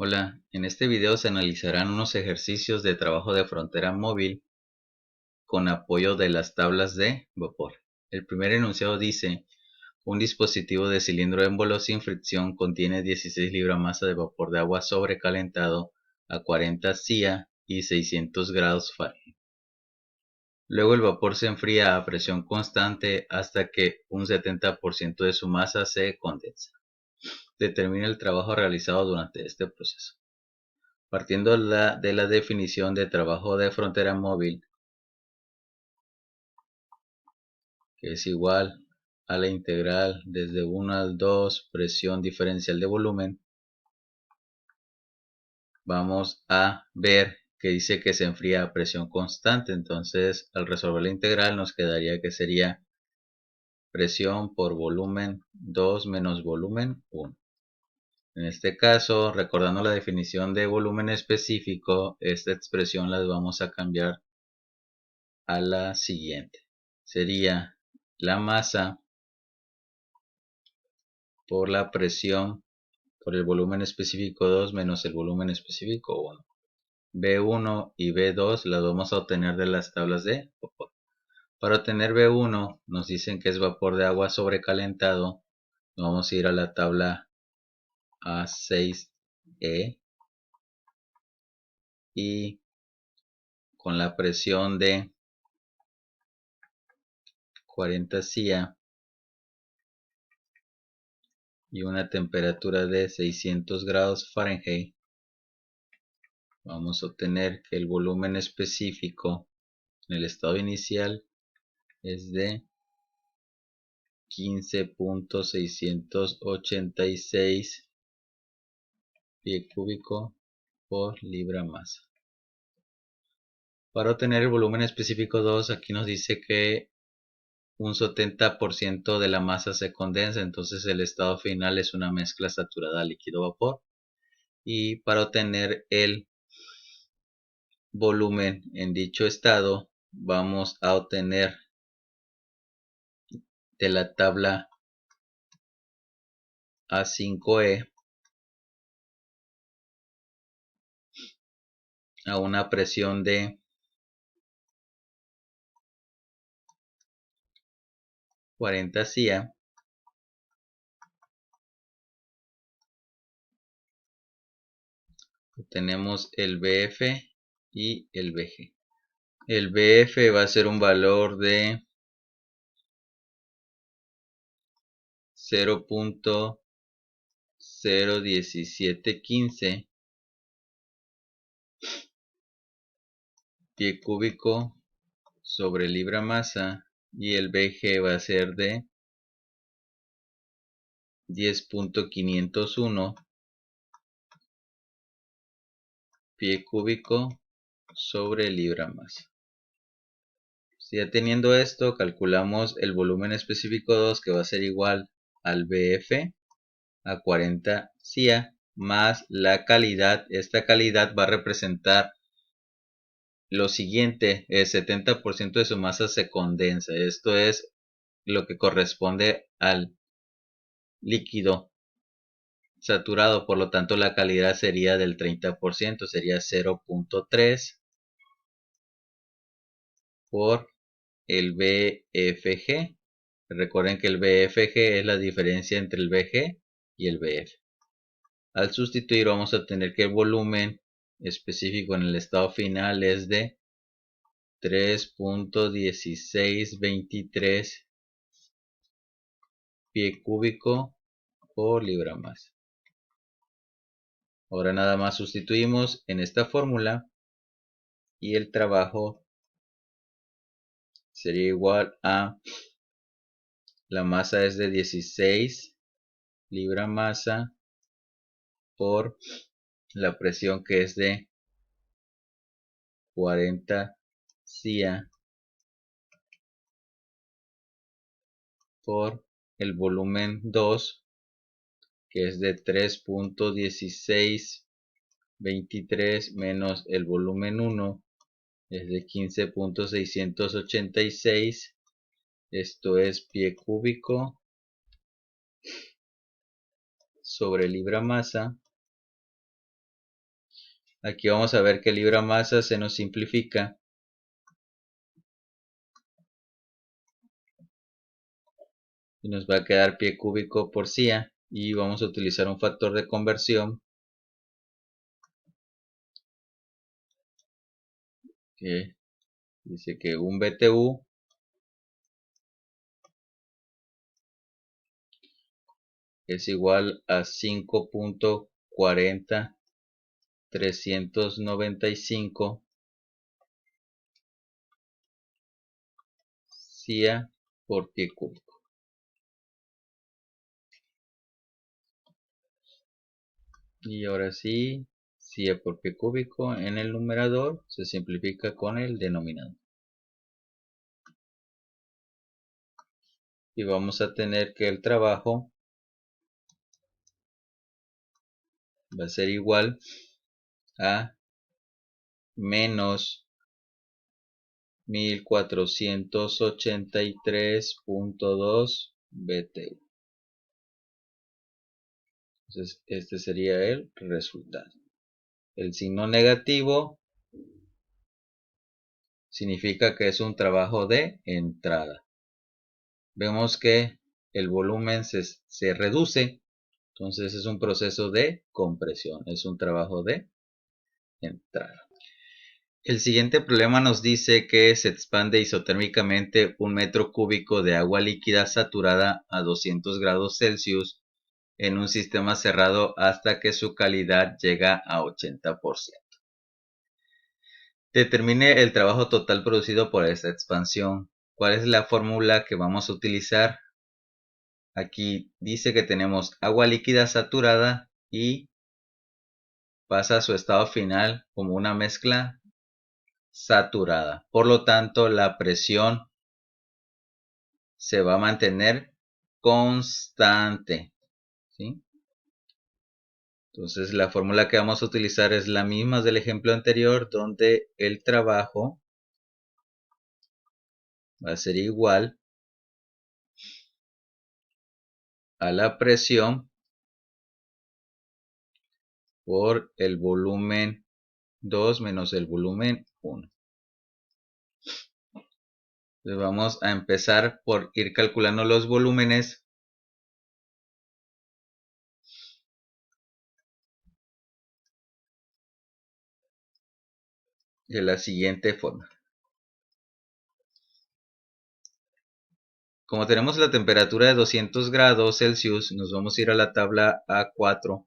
Hola, en este video se analizarán unos ejercicios de trabajo de frontera móvil con apoyo de las tablas de vapor. El primer enunciado dice: un dispositivo de cilindro émbolo sin fricción contiene 16 libra-masa de vapor de agua sobrecalentado a 40 CIA y 600 grados Fahrenheit. Luego el vapor se enfría a presión constante hasta que un 70% de su masa se condensa. Determina el trabajo realizado durante este proceso. Partiendo de la definición de trabajo de frontera móvil, que es igual a la integral desde 1 al 2 presión diferencial de volumen, vamos a ver que dice que se enfría a presión constante. Entonces, al resolver la integral nos quedaría que sería presión por volumen 2 menos volumen 1. En este caso, recordando la definición de volumen específico, esta expresión la vamos a cambiar a la siguiente. Sería la masa por la presión por el volumen específico 2 menos el volumen específico 1. B1 y B2 las vamos a obtener de las tablas de vapor. Para obtener B1 nos dicen que es vapor de agua sobrecalentado. Vamos a ir a la tabla A6E y con la presión de 40 CIA y una temperatura de 600 grados Fahrenheit, vamos a obtener que el volumen específico en el estado inicial es de 15.686 pie cúbico por libra masa. Para obtener el volumen específico 2, aquí nos dice que un 70% de la masa se condensa, entonces el estado final es una mezcla saturada líquido-vapor. Y para obtener el volumen en dicho estado, vamos a obtener de la tabla A5E a una presión de 40 CIA, tenemos el BF y el BG. El BF va a ser un valor de 0.01715 pie cúbico sobre libra masa, y el BG va a ser de 10.501 pie cúbico sobre libra masa. Ya teniendo esto, calculamos el volumen específico 2, que va a ser igual al BF a 40 CIA más la calidad. Esta calidad va a representar lo siguiente: el 70% de su masa se condensa. Esto es lo que corresponde al líquido saturado, por lo tanto la calidad sería del 30%, sería 0.3 por el BFG. Recuerden que el BFG es la diferencia entre el BG y el BF. Al sustituir, vamos a tener que el volumen específico en el estado final es de 3.1623 pie cúbico por libra masa. Ahora nada más sustituimos en esta fórmula y el trabajo sería igual a, la masa es de 16 libra masa por la presión, que es de 40 CIA, por el volumen 2, que es de 3.1623 menos el volumen 1, es de 15.686. Esto es pie cúbico sobre libra masa, Aquí vamos a ver que libra masa se nos simplifica. Y nos va a quedar pie cúbico por CIA. Y vamos a utilizar un factor de conversión que dice que un BTU es igual a 5.40395 CIA por pie cúbico. Y ahora sí, CIA por pie cúbico en el numerador se simplifica con el denominador. Y vamos a tener que el trabajo va a ser igual a menos 1483.2 BTU. Entonces este sería el resultado. El signo negativo significa que es un trabajo de entrada. Vemos que el volumen se reduce, entonces es un proceso de compresión, es un trabajo de entrada. El siguiente problema nos dice que se expande isotérmicamente un metro cúbico de agua líquida saturada a 200 grados Celsius en un sistema cerrado hasta que su calidad llega a 80%. Determine el trabajo total producido por esta expansión. ¿Cuál es la fórmula que vamos a utilizar? Aquí dice que tenemos agua líquida saturada y pasa a su estado final como una mezcla saturada. Por lo tanto, la presión se va a mantener constante, ¿sí? Entonces la fórmula que vamos a utilizar es la misma del ejemplo anterior, donde el trabajo va a ser igual a la presión por el volumen 2 menos el volumen 1. Entonces vamos a empezar por ir calculando los volúmenes de la siguiente forma. Como tenemos la temperatura de 200 grados Celsius, nos vamos a ir a la tabla A4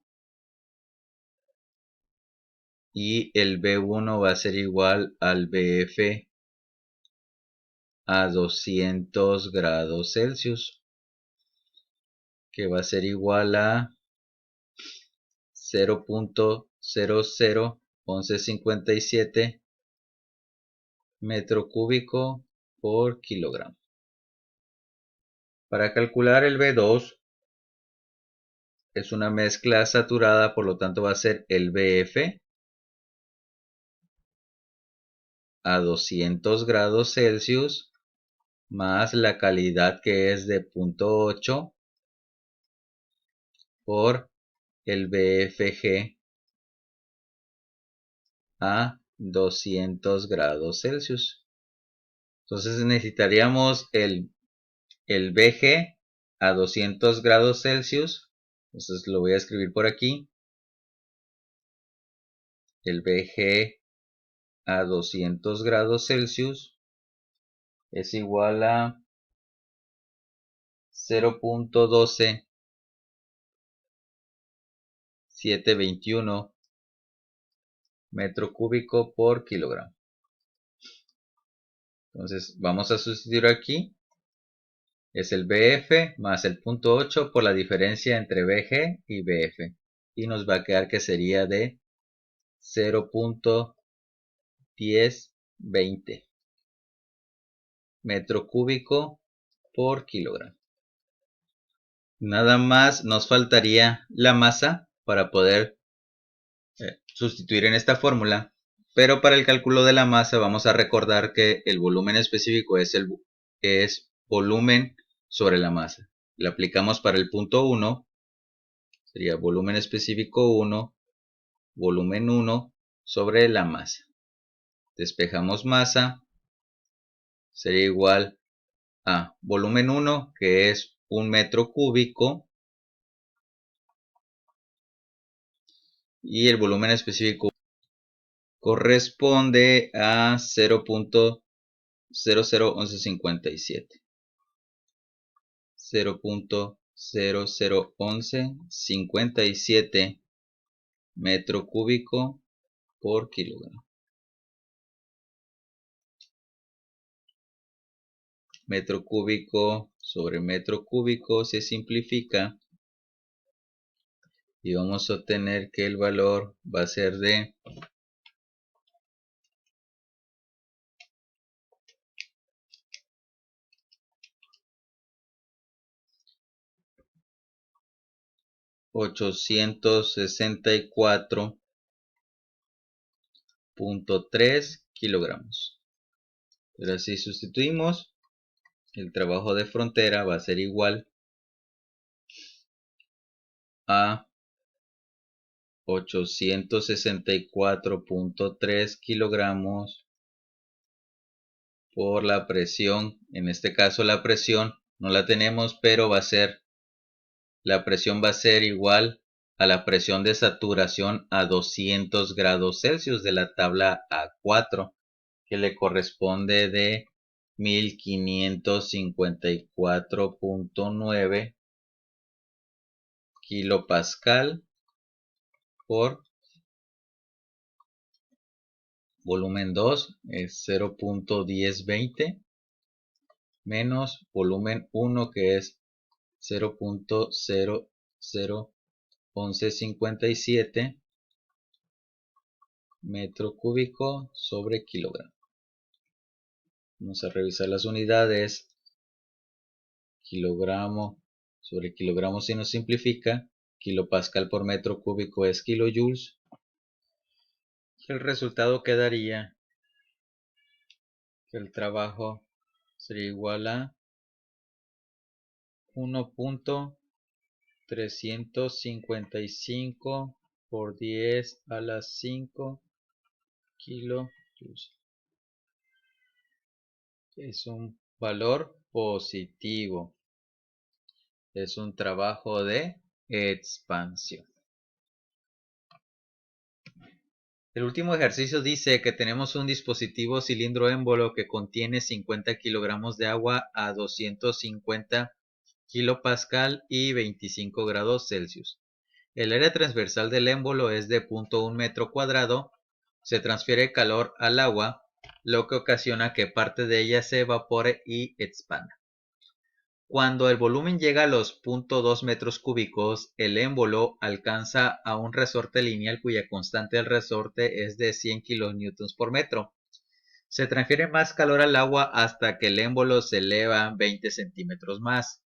y el B1 va a ser igual al BF a 200 grados Celsius, que va a ser igual a 0.001157 metro cúbico por kilogramo. Para calcular el B2 es una mezcla saturada, por lo tanto va a ser el BF a 200 grados Celsius más la calidad que es de 0.8 por el BFG a 200 grados Celsius. Entonces necesitaríamos el BG a 200 grados Celsius. Entonces lo voy a escribir por aquí. El BG a 200 grados Celsius es igual a 0.12721 metro cúbico por kilogramo. Entonces vamos a sustituir aquí. Es el BF más el 0.8 por la diferencia entre BG y BF. Y nos va a quedar que sería de 0.1020 metro cúbico por kilogramo. Nada más nos faltaría la masa para poder sustituir en esta fórmula. Pero para el cálculo de la masa vamos a recordar que el volumen específico es volumen sobre la masa. Le aplicamos para el punto 1, sería volumen específico 1, volumen 1 sobre la masa. Despejamos masa, sería igual a volumen 1, que es 1 metro cúbico, y el volumen específico corresponde a 0.001157. 0.001157 metro cúbico por kilogramo. Metro cúbico sobre metro cúbico se simplifica y vamos a obtener que el valor va a ser de 864.3 kilogramos. Pero si sustituimos, el trabajo de frontera va a ser igual a 864.3 kilogramos por la presión. En este caso la presión no la tenemos, pero la presión va a ser igual a la presión de saturación a 200 grados Celsius de la tabla A4, que le corresponde de 1554.9 kilopascal por volumen 2 es 0.1020 menos volumen 1, que es 0.001157 metro cúbico sobre kilogramo. Vamos a revisar las unidades. Kilogramo sobre kilogramo si nos simplifica. Kilopascal por metro cúbico es kilojoules. El resultado quedaría que el trabajo sería igual a 1.355 por 10 a la 5 kilojoules. Es un valor positivo. Es un trabajo de expansión. El último ejercicio dice que tenemos un dispositivo cilindro émbolo que contiene 50 kilogramos de agua a 250 kilopascal y 25 grados Celsius. El área transversal del émbolo es de 0.1 metro cuadrado. Se transfiere calor al agua, lo que ocasiona que parte de ella se evapore y expanda. Cuando el volumen llega a los 0.2 metros cúbicos, el émbolo alcanza a un resorte lineal cuya constante del resorte es de 100 kN por metro. Se transfiere más calor al agua hasta que el émbolo se eleva 20 centímetros más.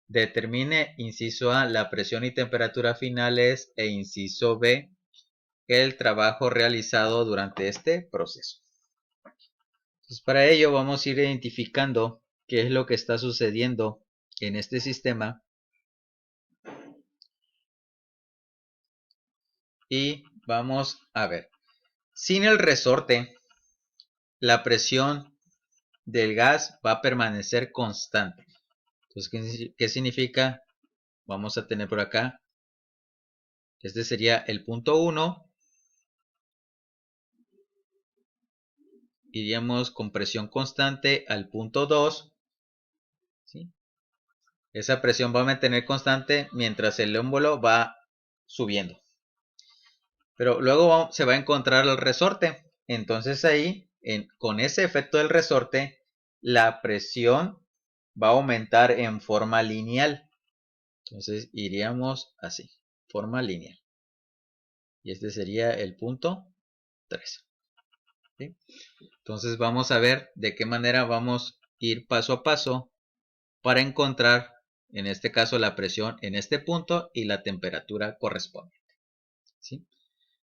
Determine, inciso A, la presión y temperatura finales e inciso B, el trabajo realizado durante este proceso. Entonces, para ello vamos a ir identificando qué es lo que está sucediendo en este sistema y vamos a ver. Sin el resorte, la presión del gas va a permanecer constante. Entonces, ¿qué significa? Vamos a tener por acá, este sería el punto 1. Iríamos con presión constante al punto 2. ¿Sí? Esa presión va a mantener constante mientras el émbolo va subiendo. Pero luego se va a encontrar el resorte. Entonces ahí, con ese efecto del resorte, la presión va a aumentar en forma lineal. Entonces iríamos así, forma lineal. Y este sería el punto 3. ¿Sí? Entonces vamos a ver de qué manera vamos a ir paso a paso para encontrar, en este caso, la presión en este punto y la temperatura correspondiente. ¿Sí?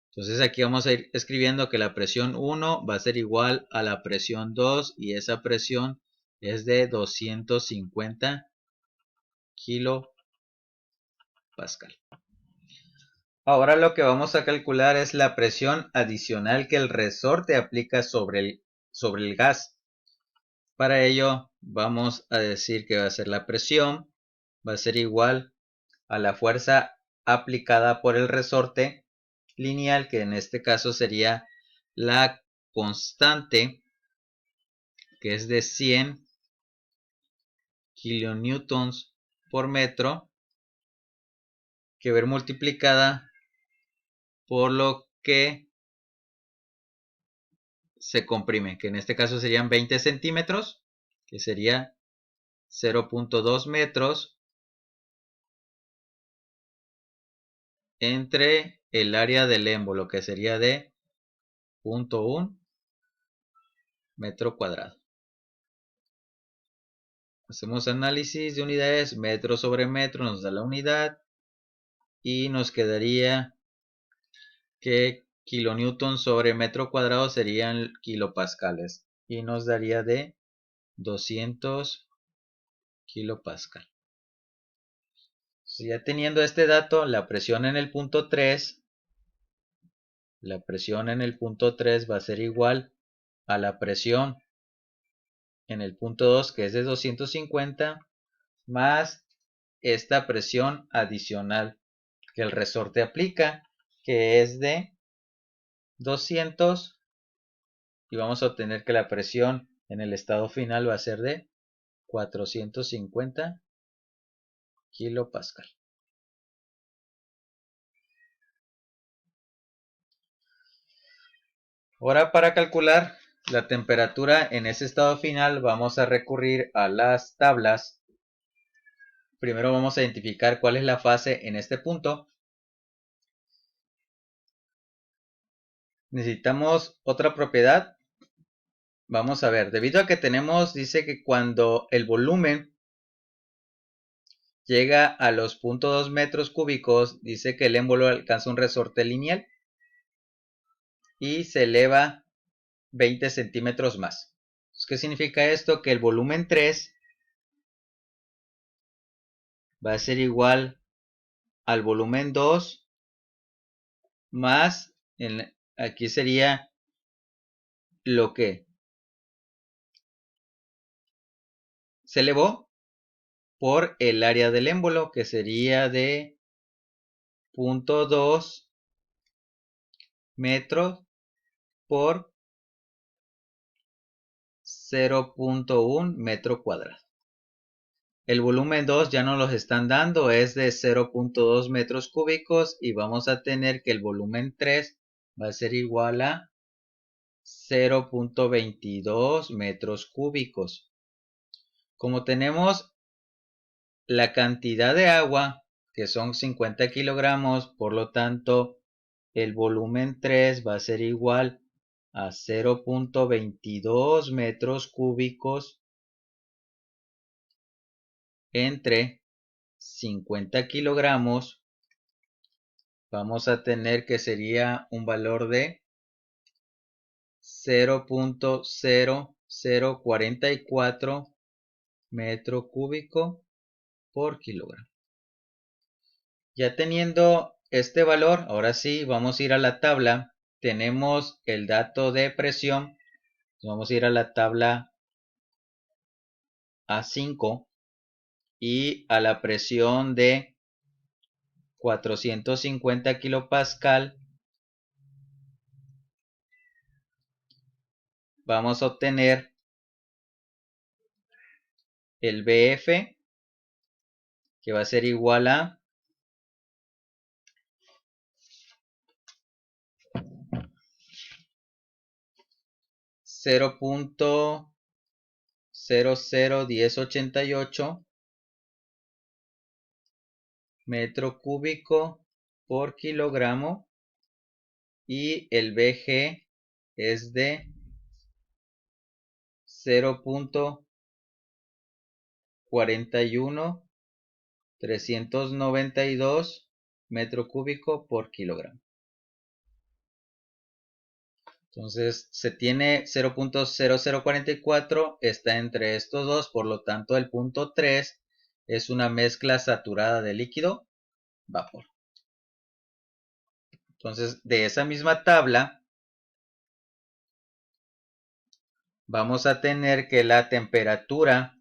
Entonces aquí vamos a ir escribiendo que la presión 1 va a ser igual a la presión 2 y esa presión es de 250 kilopascal. Ahora lo que vamos a calcular es la presión adicional que el resorte aplica sobre el gas. Para ello vamos a decir que va a ser la presión, va a ser igual a la fuerza aplicada por el resorte lineal, que en este caso sería la constante, que es de 100 kilonewtons por metro, que ver multiplicada por lo que se comprime, que en este caso serían 20 centímetros, que sería 0.2 metros entre el área del émbolo, que sería de 0.1 metro cuadrado. Hacemos análisis de unidades, metro sobre metro nos da la unidad y nos quedaría que kilonewton sobre metro cuadrado serían kilopascales y nos daría de 200 kilopascal. Ya teniendo este dato, la presión en el punto 3 va a ser igual a la presión en el punto 2, que es de 250, más esta presión adicional que el resorte aplica, que es de 200, y vamos a obtener que la presión en el estado final va a ser de 450 kilopascal. Ahora, para calcular la temperatura en ese estado final vamos a recurrir a las tablas. Primero vamos a identificar cuál es la fase en este punto. Necesitamos otra propiedad. Vamos a ver, debido a que dice que cuando el volumen llega a los 0.2 metros cúbicos, dice que el émbolo alcanza un resorte lineal y se eleva 20 centímetros más. ¿Qué significa esto? Que el volumen 3 va a ser igual al volumen 2 más, aquí sería lo que se elevó por el área del émbolo, que sería de 0.2 metros por 0.1 metro cuadrado. El volumen 2 ya nos los están dando, es de 0.2 metros cúbicos y vamos a tener que el volumen 3 va a ser igual a 0.22 metros cúbicos. Como tenemos la cantidad de agua, que son 50 kilogramos, por lo tanto el volumen 3 va a ser igual a 0.22 metros cúbicos entre 50 kilogramos. Vamos a tener que sería un valor de 0.0044 metro cúbico por kilogramo. Ya teniendo este valor, ahora sí vamos a ir a la tabla. Tenemos el dato de presión. Vamos a ir a la tabla A5 y a la presión de 450 kilopascal. Vamos a obtener el BF, que va a ser igual a 0.001088 metro cúbico por kilogramo y el BG es de 0.41392 metro cúbico por kilogramo. Entonces se tiene 0.0044, está entre estos dos, por lo tanto el punto 3 es una mezcla saturada de líquido vapor. Entonces, de esa misma tabla, vamos a tener que la temperatura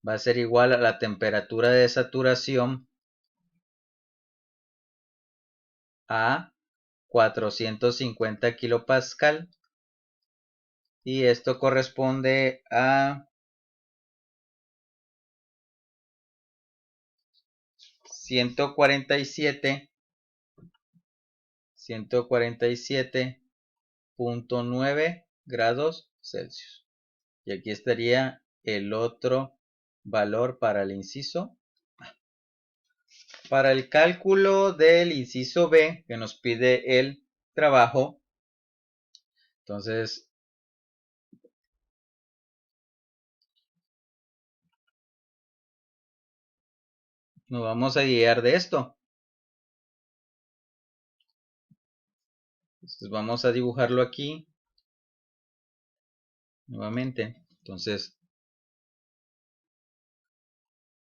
va a ser igual a la temperatura de saturación a 450 kilopascal. Y esto corresponde a 147.9 grados Celsius. Y aquí estaría el otro valor para el inciso A. Para el cálculo del inciso B, que nos pide el trabajo, entonces nos vamos a guiar de esto. Entonces vamos a dibujarlo aquí nuevamente. Entonces,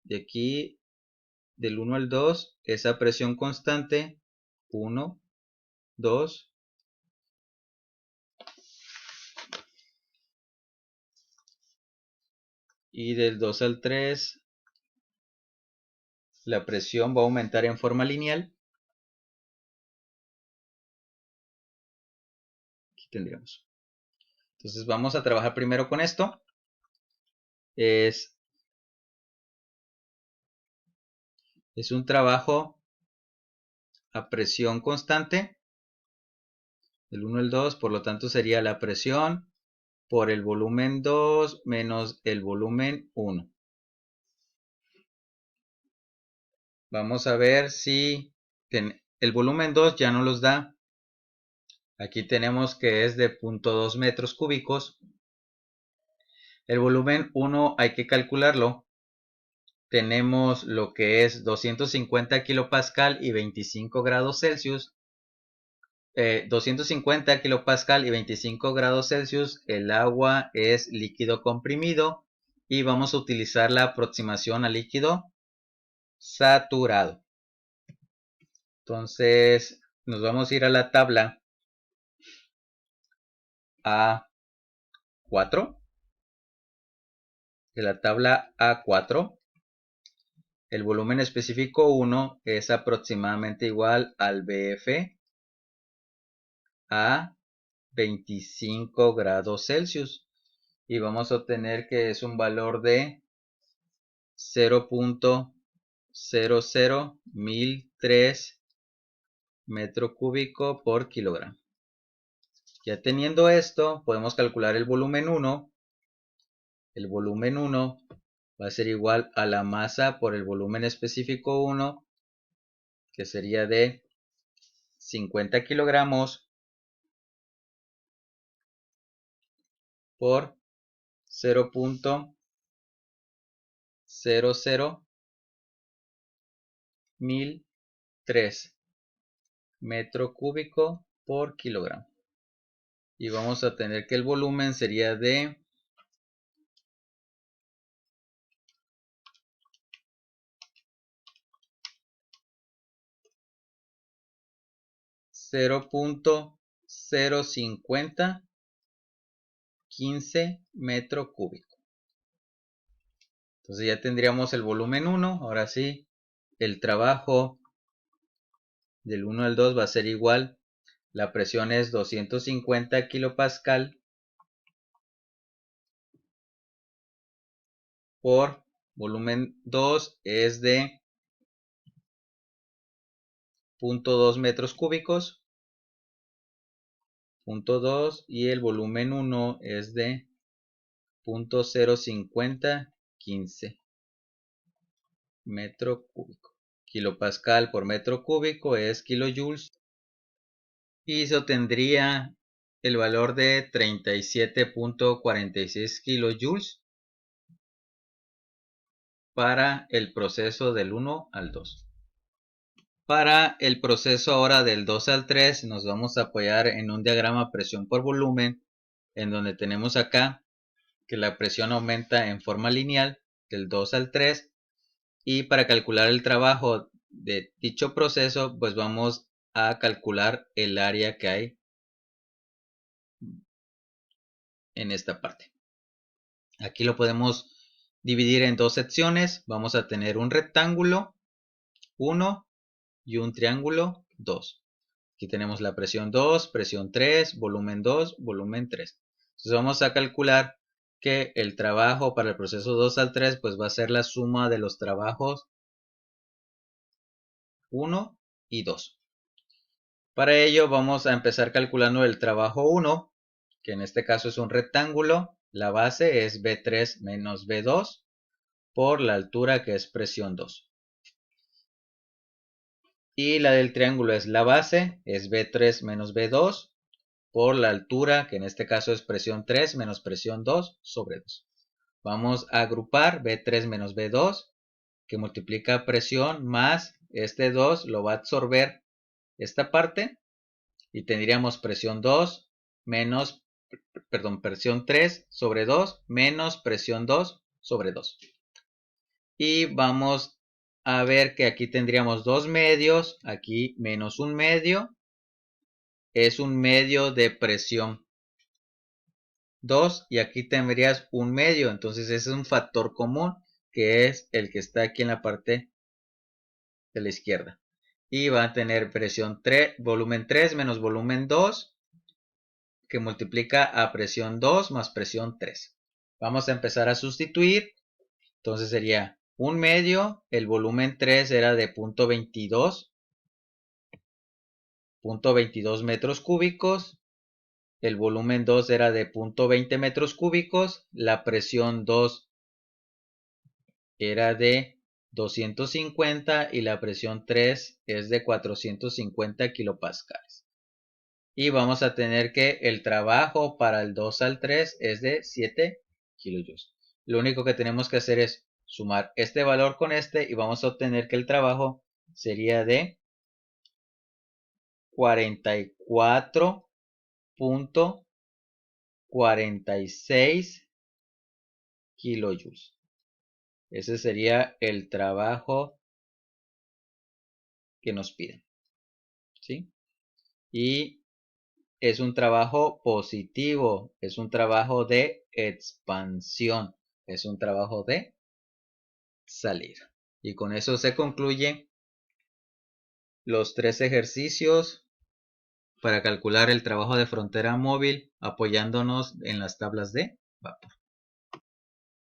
de aquí, del 1 al 2, esa presión constante, 1, 2, y del 2 al 3, la presión va a aumentar en forma lineal. Aquí tendríamos. Entonces vamos a trabajar primero con esto. Es un trabajo a presión constante, del 1 al 2, por lo tanto sería la presión por el volumen 2 menos el volumen 1. Vamos a ver si el volumen 2 ya no los da. Aquí tenemos que es de 0.2 metros cúbicos. El volumen 1 hay que calcularlo. Tenemos lo que es 250 kilopascal y 25 grados Celsius. 250 kilopascal y 25 grados Celsius. El agua es líquido comprimido y vamos a utilizar la aproximación a líquido saturado. Entonces nos vamos a ir a la tabla A4. De la tabla A4, el volumen específico 1 es aproximadamente igual al BF a 25 grados Celsius. Y vamos a obtener que es un valor de 0.001003 metro cúbico por kilogramo. Ya teniendo esto, podemos calcular el volumen 1. El volumen 1 va a ser igual a la masa por el volumen específico 1, que sería de 50 kilogramos por 0.001003 metro cúbico por kilogramo. Y vamos a tener que el volumen sería de 0.05015 metro cúbico. Entonces ya tendríamos el volumen 1. Ahora sí, el trabajo del 1 al 2 va a ser igual. La presión es 250 kilopascal por volumen 2 es de 0.2 metros cúbicos. 0.2 y el volumen 1 es de 0.05015 metro cúbico. Kilopascal por metro cúbico es kilojoules. Y se obtendría el valor de 37.46 kilojoules para el proceso del 1 al 2. Para el proceso ahora del 2 al 3 nos vamos a apoyar en un diagrama presión por volumen, en donde tenemos acá que la presión aumenta en forma lineal del 2 al 3, y para calcular el trabajo de dicho proceso pues vamos a calcular el área que hay en esta parte. Aquí lo podemos dividir en dos secciones. Vamos a tener un rectángulo 1 y un triángulo 2. Aquí tenemos la presión 2, presión 3, volumen 2, volumen 3. Entonces vamos a calcular que el trabajo para el proceso 2 al 3 pues va a ser la suma de los trabajos 1 y 2. Para ello vamos a empezar calculando el trabajo 1, que en este caso es un rectángulo. La base es B3 menos B2 por la altura que es presión 2. Y la del triángulo es la base, es B3 menos B2 por la altura, que en este caso es presión 3 menos presión 2 sobre 2. Vamos a agrupar B3 menos B2, que multiplica presión más este 2 lo va a absorber esta parte y tendríamos presión 2 menos, presión 3 sobre 2 menos presión 2 sobre 2. Y vamos a ver que aquí tendríamos 2 medios, aquí menos un medio, es un medio de presión 2 y aquí tendrías un medio, entonces ese es un factor común que es el que está aquí en la parte de la izquierda. Y va a tener presión 3, volumen 3 menos volumen 2 que multiplica a presión 2 más presión 3. Vamos a empezar a sustituir, entonces sería un medio, el volumen 3 era de 0.22 metros cúbicos, el volumen 2 era de 0.20 metros cúbicos, la presión 2 era de 250 y la presión 3 es de 450 kilopascales. Y vamos a tener que el trabajo para el 2 al 3 es de 7 kilojoules. Lo único que tenemos que hacer es sumar este valor con este y vamos a obtener que el trabajo sería de 44.46 kilojoules. Ese sería el trabajo que nos piden, ¿sí? Y es un trabajo positivo, es un trabajo de expansión, es un trabajo de salir. Y con eso se concluyen los 3 ejercicios para calcular el trabajo de frontera móvil apoyándonos en las tablas de vapor.